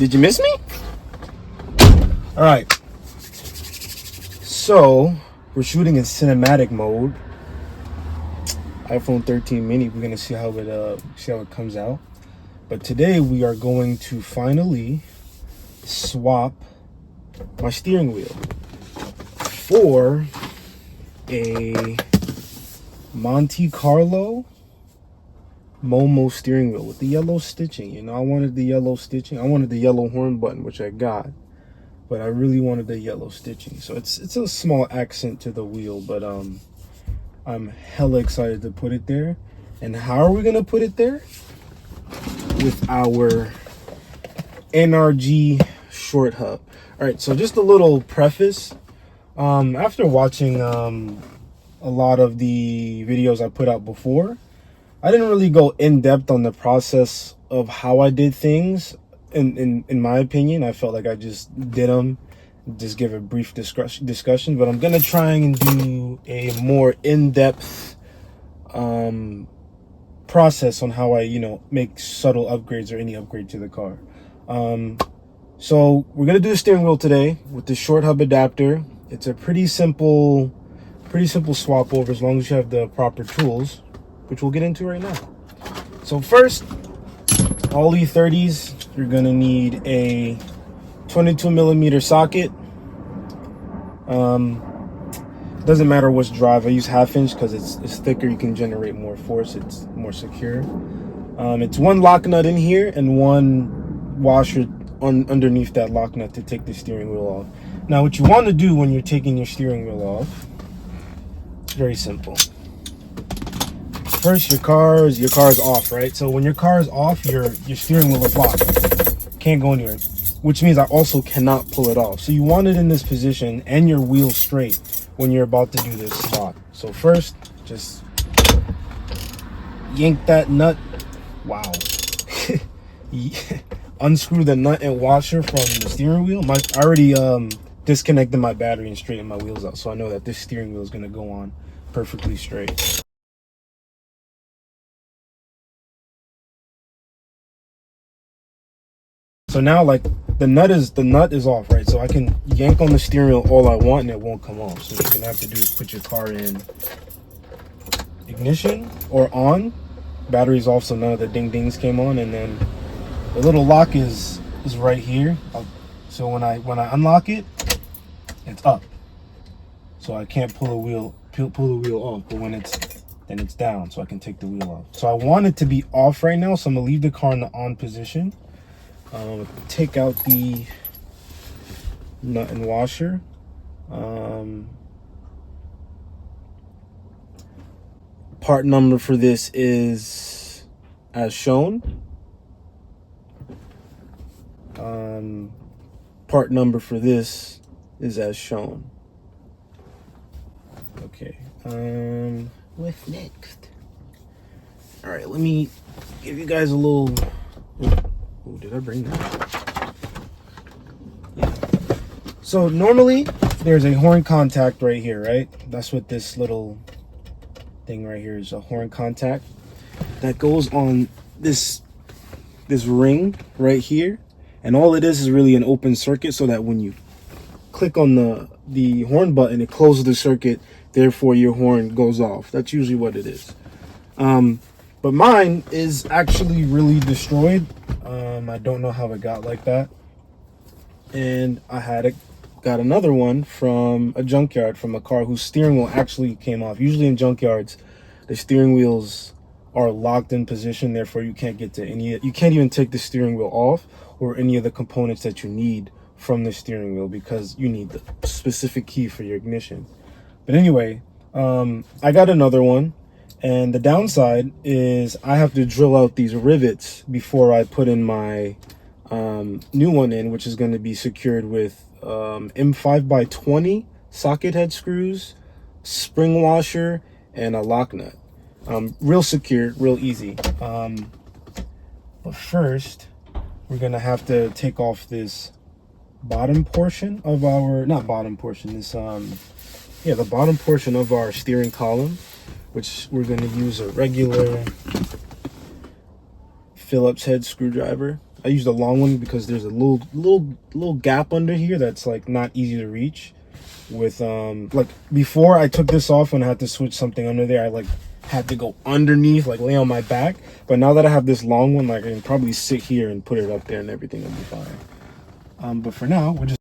Did you miss me? All right. So we're shooting in cinematic mode. iPhone 13 mini. We're gonna see how it comes out. But today we are going to finally swap my steering wheel for a Monte Carlo Momo steering wheel with the yellow stitching. You know, I wanted the yellow stitching. I wanted the yellow horn button, which I got, but I really wanted the yellow stitching. So it's a small accent to the wheel, but I'm hella excited to put it there. And how are we gonna put it there? With our NRG Short Hub. All right, so just a little preface. After watching a lot of the videos I put out before, I didn't really go in depth on the process of how I did things. In my opinion, I felt like I just did them, just give a brief discussion. But I'm gonna try and do a more in-depth process on how I, make subtle upgrades or any upgrade to the car. So we're gonna do the steering wheel today with the short hub adapter. It's a pretty simple swap over as long as you have the proper tools, which we'll get into right now. So first, all E30s, you're gonna need a 22mm socket. Doesn't matter which drive. I use 1/2 inch because it's thicker. You can generate more force. It's more secure. It's one lock nut in here and one washer underneath that lock nut to take the steering wheel off. Now, what you want to do when you're taking your steering wheel off, it's very simple. First, your car is off, right? So when your car is off, your steering wheel is locked. Can't go anywhere, which means I also cannot pull it off. So you want it in this position and your wheel straight when you're about to do this swap. So first, just yank that nut. Wow. Unscrew the nut and washer from the steering wheel. I already disconnected my battery and straightened my wheels out, so I know that this steering wheel is going to go on perfectly straight. So now, like, the nut is off, right? So I can yank on the steering wheel all I want and it won't come off. So what you're gonna have to do is put your car in ignition or on. Battery's off, so none of the ding dings came on, and then the little lock is right here. So when I unlock it, it's up. So I can't pull the wheel off, but when it's down, so I can take the wheel off. So I want it to be off right now, so I'm gonna leave the car in the on position. Take out the nut and washer. Part number for this is as shown. Part number for this is as shown. Okay. What's next? All right, let me give you guys a little. Oh, did I bring that? Yeah. So normally there's a horn contact right here, right? That's what this little thing right here is, a horn contact that goes on this ring right here. And all it is really an open circuit, so that when you click on the horn button, it closes the circuit, therefore your horn goes off. That's usually what it is. But mine is actually really destroyed. I don't know how it got like that. And I got another one from a junkyard, from a car whose steering wheel actually came off. Usually in junkyards, the steering wheels are locked in position, therefore you can't get to you can't even take the steering wheel off or any of the components that you need from the steering wheel, because you need the specific key for your ignition. But anyway, I got another one. And the downside is I have to drill out these rivets before I put in my new one in, which is going to be secured with M5x20 socket head screws, spring washer, and a lock nut. Real secure, real easy. But first, we're going to have to take off this bottom portion of our, not bottom portion, this, the bottom portion of our steering column, which we're going to use a regular Phillips head screwdriver. I use the long one because there's a little gap under here that's like not easy to reach. With like before I took this off when I had to switch something under there, I like had to go underneath, like lay on my back. But now that I have this long one, like I can probably sit here and put it up there and everything will be fine. But for now, we're just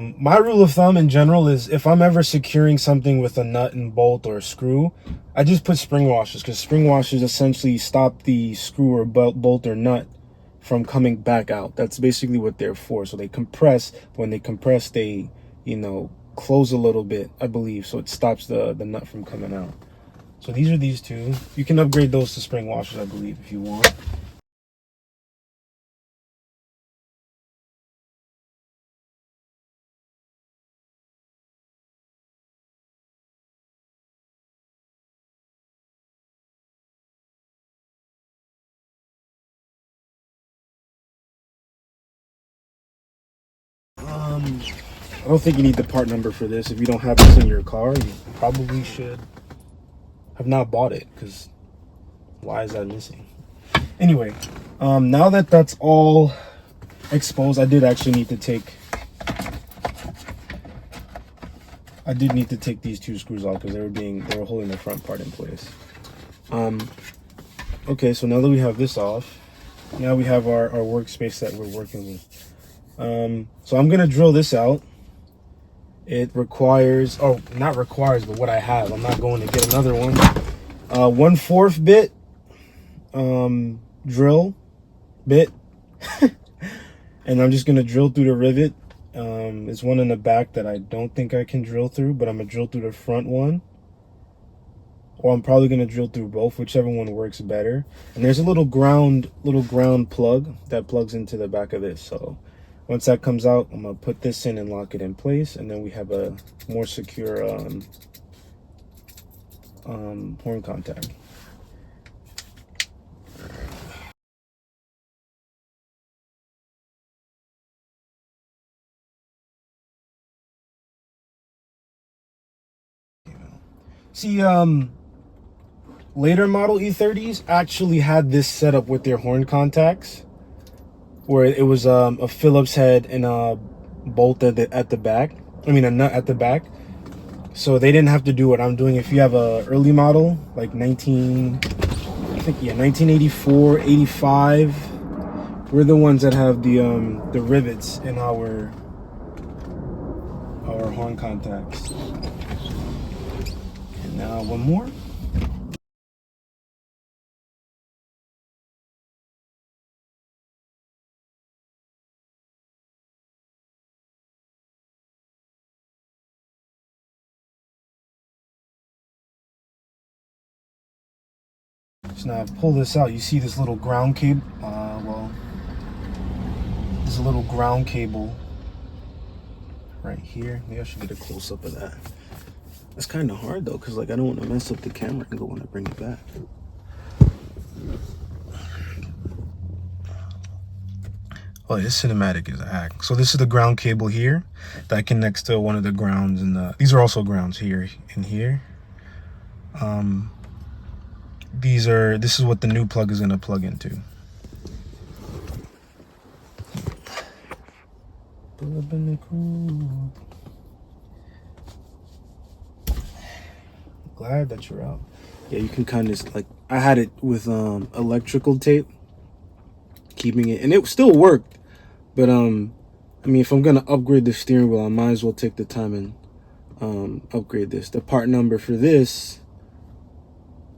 my rule of thumb in general is if I'm ever securing something with a nut and bolt or a screw, I just put spring washers, because spring washers essentially stop the screw or bolt or nut from coming back out. That's basically what they're for. So they compress. When they compress, they, you know, close a little bit, I believe, so it stops the nut from coming out. So these are these two. You can upgrade those to spring washers, I believe, if you want. I don't think you need the part number for this. If you don't have this in your car, you probably should have not bought it, because why is that missing? Anyway, now that that's all exposed, I did need to take these two screws off because they were holding the front part in place. Okay, so now that we have this off, now we have our workspace that we're working with. So I'm gonna drill this out. It requires, oh, not requires, but what I have. I'm not going to get another one. 1/4 bit drill bit, and I'm just gonna drill through the rivet. There's one in the back that I don't think I can drill through, but I'm gonna drill through the front one. Or I'm probably gonna drill through both, whichever one works better. And there's a little ground plug that plugs into the back of this. So once that comes out, I'm gonna put this in and lock it in place, and then we have a more secure horn contact. See, later model E30s actually had this setup with their horn contacts, where it was a Phillips head and a bolt at the back. I mean, a nut at the back. So they didn't have to do what I'm doing. If you have a early model, like 1984, 85, we're the ones that have the rivets in our horn contacts. And now one more. So now I pull this out, you see this little ground cable, there's a little ground cable right here. Maybe I should get a close up of that. It's kind of hard though, because like I don't want to mess up the camera angle when I bring it back. Oh, this cinematic is a hack. So this is the ground cable here that connects to one of the grounds, and these are also grounds here and here. This is what the new plug is going to plug into. Glad that you're out. Yeah, you can kind of like, I had it with electrical tape, keeping it, and it still worked. But I mean, if I'm gonna upgrade the steering wheel, I might as well take the time and upgrade this. The part number for this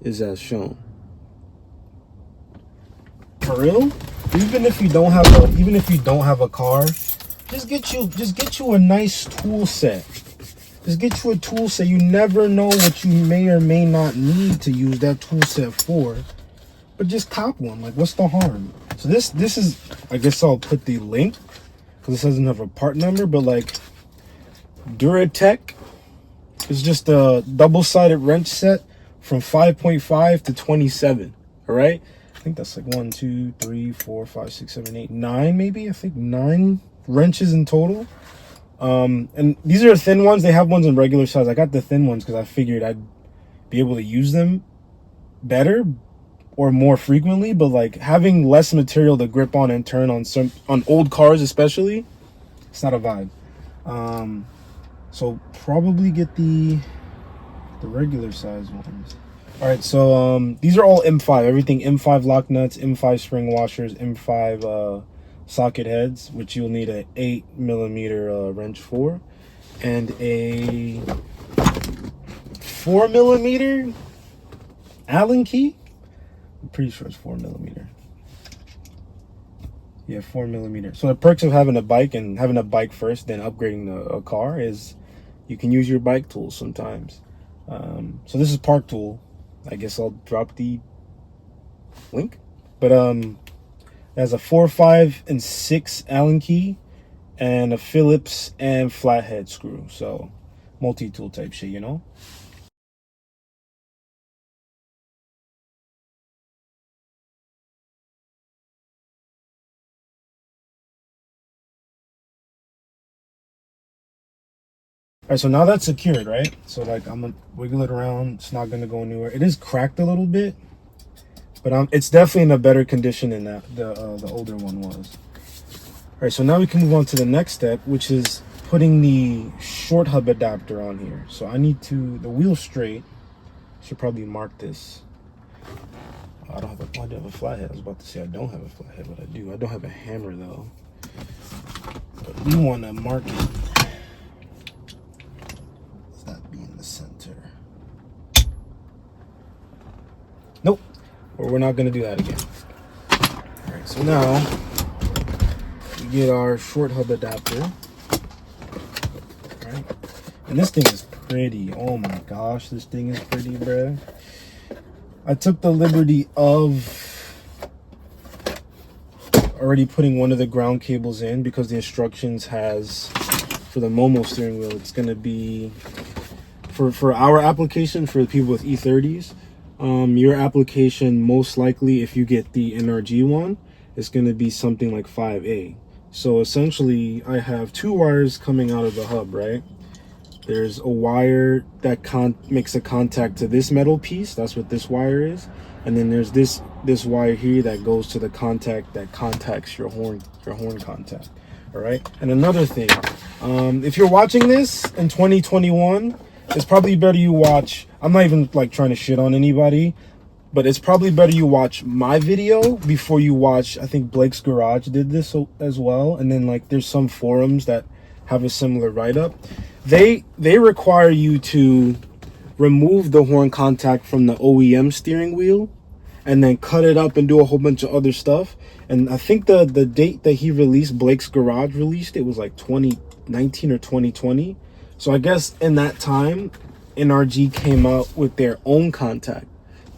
is as shown. For real, even if you don't have a car, just get you a nice tool set. Just get you a tool set. You never know what you may or may not need to use that tool set for. But just cop one. Like, what's the harm? So this is, I guess I'll put the link because this doesn't have a part number, but like Duratech is just a double-sided wrench set from 5.5 to 27. All right, I think that's like 1, 2, 3, 4, 5, 6, 7, 8, 9 maybe. I think 9 wrenches in total. And these are thin ones. They have ones in regular size. I got the thin ones because I figured I'd be able to use them better or more frequently, but like having less material to grip on and turn on old cars especially, it's not a vibe. So probably get the regular size ones. All right, so these are all M5. Everything M5 lock nuts, M5 spring washers, M5 socket heads, which you'll need a 8mm wrench for, and a 4mm Allen key. I'm pretty sure it's 4mm. Yeah, 4mm. So the perks of having a bike and having a bike first, then upgrading a car is you can use your bike tools sometimes. So this is Park Tool. I guess I'll drop the link. But it has a 4, 5, and 6 Allen key and a Phillips and flathead screw. So multi-tool type shit, you know? All right, so now that's secured, right? So like I'm gonna wiggle it around. It's not gonna go anywhere. It is cracked a little bit, but it's definitely in a better condition than the older one was. All right, so now we can move on to the next step, which is putting the short hub adapter on here. So I need the wheel straight. Should probably mark this. I don't have I do have a flathead. I was about to say I don't have a flathead, but I do. I don't have a hammer though. But we want to mark it. Center. Nope. Or we're not going to do that again. All right, so now we get our short hub adapter. All right. And this thing is pretty. Oh my gosh, this thing is pretty, bruh. I took the liberty of already putting one of the ground cables in because the instructions has for the Momo steering wheel, it's going to be for our application, for the people with E30s, your application most likely, if you get the NRG one, is going to be something like 5A. So essentially, I have 2 wires coming out of the hub, right? There's a wire that makes a contact to this metal piece. That's what this wire is. And then there's this wire here that goes to the contact that contacts your horn contact. All right. And another thing, if you're watching this in 2021. It's probably better you watch, I'm not even like trying to shit on anybody, but it's probably better you watch my video before you watch, I think Blake's Garage did this as well. And then like there's some forums that have a similar write-up. They require you to remove the horn contact from the OEM steering wheel and then cut it up and do a whole bunch of other stuff. And I think the date that he released, Blake's Garage released, it was like 2019 or 2020. So I guess in that time, NRG came out with their own contact.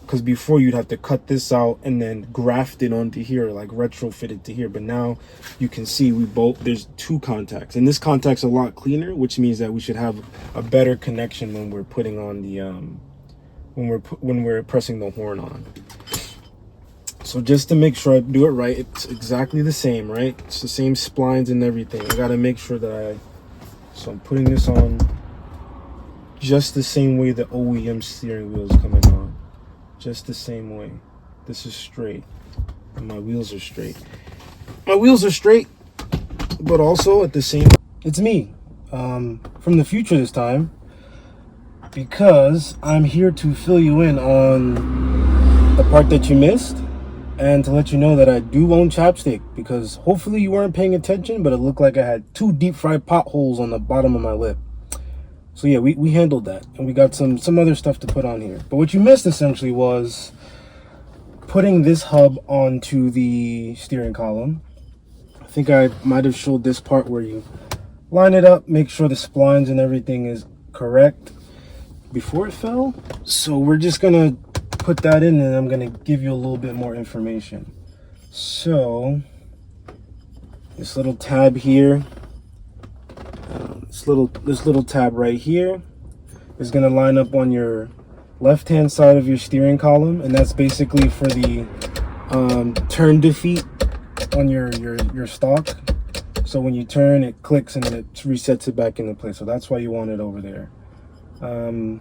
Because before you'd have to cut this out and then graft it onto here, like retrofit it to here. But now you can see there's 2 contacts. And this contact's a lot cleaner, which means that we should have a better connection when we're putting on the, when we're pressing the horn on. So just to make sure I do it right, it's exactly the same, right? It's the same splines and everything. I gotta make sure that so I'm putting this on just the same way the OEM steering wheel is coming on. Just the same way. This is straight. And my wheels are straight. My wheels are straight, but also at the same... It's me. From the future this time. Because I'm here to fill you in on the part that you missed. And to let you know that I do own chapstick, because hopefully you weren't paying attention, but it looked like I had 2 deep fried potholes on the bottom of my lip. So yeah, we handled that, and we got some other stuff to put on here. But what you missed essentially was putting this hub onto the steering column. I think I might have showed this part where you line it up, make sure the splines and everything is correct before it fell. So we're just gonna put that in, and I'm gonna give you a little bit more information. So this little tab here, this little tab right here is gonna line up on your left hand side of your steering column, and that's basically for the turn defeat on your stock. So when you turn, it clicks and then it resets it back into place. So that's why you want it over there. So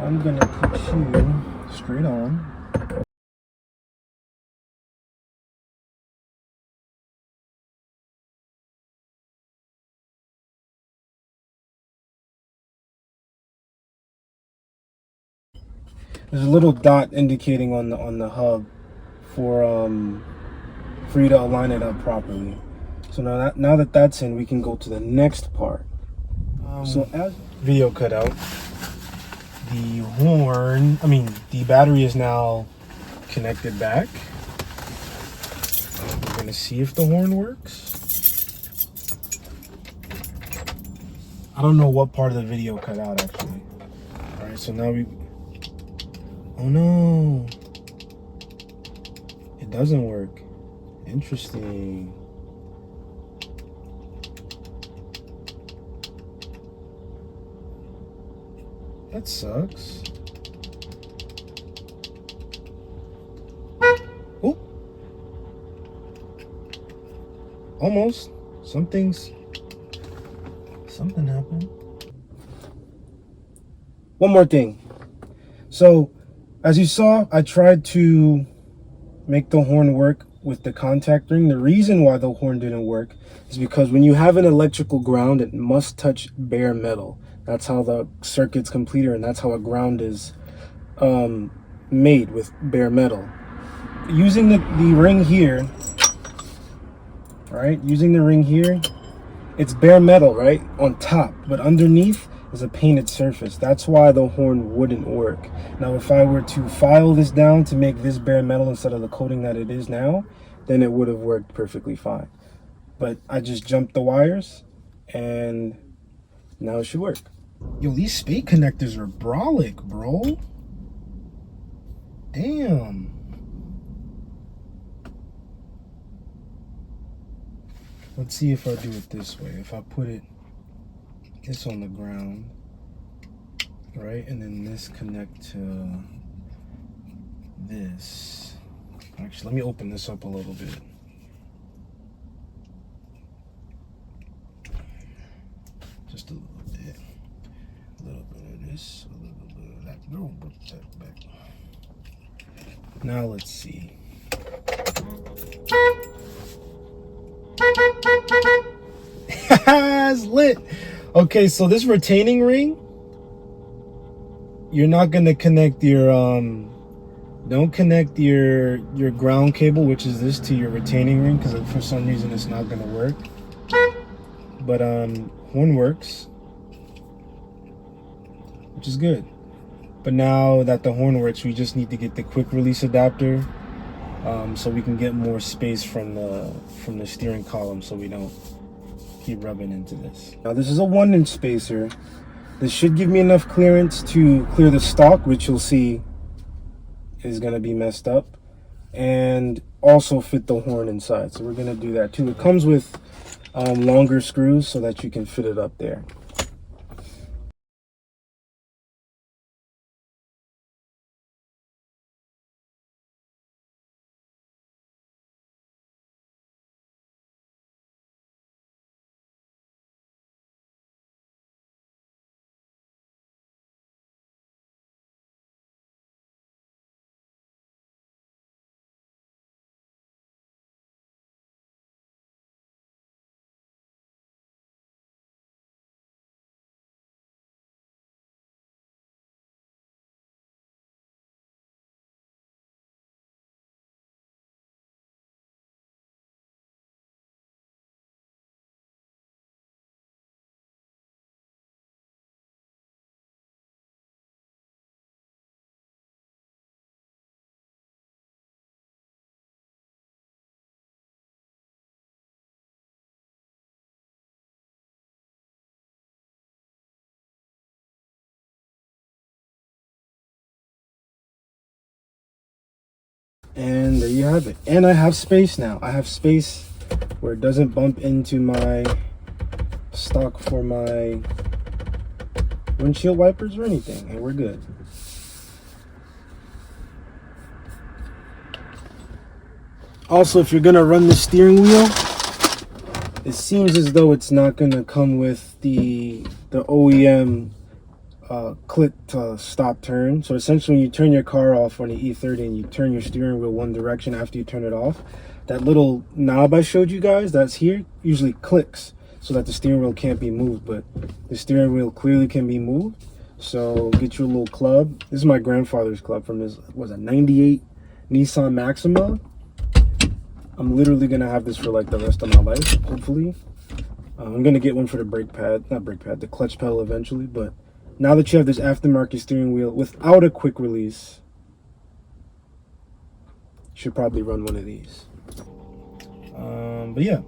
I'm gonna put you straight on. There's a little dot indicating on the hub for you to align it up properly. So now that that's in, we can go to the next part. So as video cut out, the the battery is now connected back. We're gonna see if the horn works. I don't know what part of the video cut out actually. All right, so now oh no, it doesn't work. Interesting. That sucks. Oh, almost. Something happened. One more thing. So, as you saw, I tried to make the horn work with the contact ring. The reason why the horn didn't work is because when you have an electrical ground, it must touch bare metal. That's how the circuit's completed, and that's how a ground is made, with bare metal. Using the ring here, right? Using the ring here, it's bare metal, right? On top, but underneath is a painted surface. That's why the horn wouldn't work. Now, if I were to file this down to make this bare metal instead of the coating that it is now, then it would have worked perfectly fine. But I just jumped the wires, and now it should work. Yo, these spade connectors are brolic, bro. Damn. Let's see if I do it this way. If I put this on the ground, right, and then this connect to this. Actually, let me open this up a little bit. Just a little bit. A little bit of this, a little bit of that. No, put that back. Now let's see. It's lit. Okay, so this retaining ring, you're not gonna connect your don't connect your ground cable, which is this, to your retaining ring, because for some reason it's not gonna work. But horn works, which is good. But now that the horn works, we just need to get the quick release adapter, so we can get more space from the steering column, so we don't keep rubbing into this. Now this is a 1-inch spacer. This should give me enough clearance to clear the stock, which you'll see is going to be messed up, and also fit the horn inside. So we're going to do that too. It comes with longer screws so that you can fit it up there. And there you have it. And I have space now. I have space where it doesn't bump into my stock for my windshield wipers or anything, and we're good. Also, if you're gonna run the steering wheel, it seems as though it's not gonna come with the OEM click to stop turn. So essentially, when you turn your car off on the E30 and you turn your steering wheel one direction after you turn it off, that little knob I showed you guys that's here usually clicks so that the steering wheel can't be moved, but the steering wheel clearly can be moved. So get you a little club. This is my grandfather's club from his, was a 98 Nissan Maxima. I'm literally gonna have this for like the rest of my life, hopefully. I'm gonna get one for the brake pad, not brake pad, the clutch pedal eventually. But now that you have this aftermarket steering wheel without a quick release, you should probably run one of these. But yeah,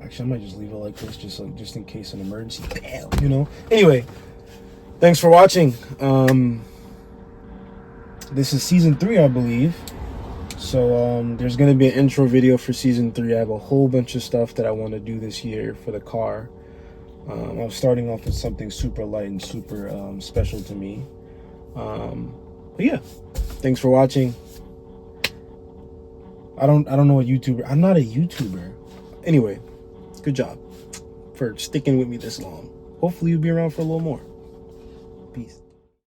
actually I might just leave it like this, just in case an emergency, bam, you know. Anyway, thanks for watching. This is season 3, I believe. So there's gonna be an intro video for season 3. I have a whole bunch of stuff that I want to do this year for the car. I'm starting off with something super light and super special to me. But yeah, thanks for watching. I don't know what YouTuber. I'm not a YouTuber. Anyway, good job for sticking with me this long. Hopefully you'll be around for a little more. Peace.